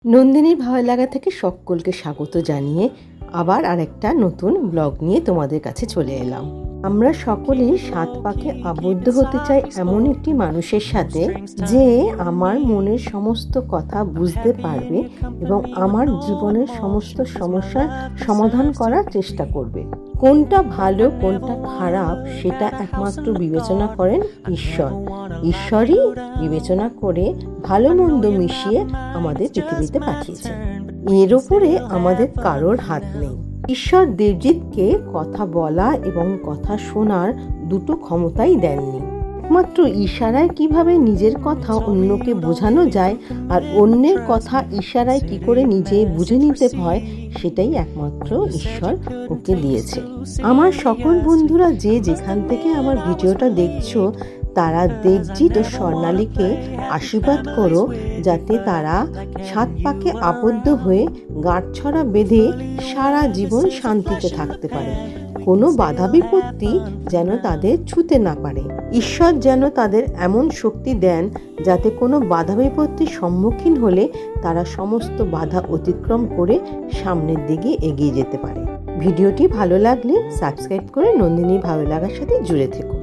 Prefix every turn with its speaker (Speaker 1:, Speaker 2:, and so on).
Speaker 1: নন্দিনীর ভালো লাগা থেকে সকলকে স্বাগত জানিয়ে আবার আরেকটা নতুন ব্লগ নিয়ে তোমাদের কাছে চলে এলাম। আমরা সকলেই ৭ পাকে আবদ্ধ হতে চাই এমন একটি মানুষের সাথে, যে আমার মনের সমস্ত কথা বুঝতে পারবে এবং আমার জীবনের সমস্ত সমস্যার সমাধান করার চেষ্টা করবে। কোনটা ভালো কোনটা খারাপ সেটা একমাত্র বিবেচনা করেন ঈশ্বর। ঈশ্বরই বিবেচনা করে ভালো মন্দ মিশিয়ে আমাদের পৃথিবীতে পাঠিয়েছেন। এর উপরে আমাদের কারোর হাত নেই। ঈশ্বর দেবজিৎকে কথা বলা এবং কথা শোনার দুটো ক্ষমতাই দেননি। একমাত্র ইশারায় কিভাবে নিজের কথা অন্যকে বোঝানো যায় আর অন্যের কথা ইশারায় কি করে নিজে বুঝে নিতে হয়, সেটাই একমাত্র ঈশ্বর ওকে দিয়েছে। আমার সকল বন্ধুরা যে যেখান থেকে আমার ভিডিওটা দেখছো, তারা দেবজিৎ ও স্বর্ণালীকে আশীর্বাদ করো, যাতে তারা ৭ পাকে আবদ্ধ হয়ে গাঁটছড়া বেঁধে সারা জীবন শান্তিতে থাকতে পারে। কোনো বাধা বিপত্তি যেন তাদের ছুঁতে না পারে। ঈশ্বর যেন তাদের এমন শক্তি দেন যাতে কোনো বাধা বিপত্তির সম্মুখীন হলে তারা সমস্ত বাধা অতিক্রম করে সামনের দিকে এগিয়ে যেতে পারে। ভিডিওটি ভালো লাগলে সাবস্ক্রাইব করে নন্দিনীর ভালো লাগার সাথে জুড়ে থেকো।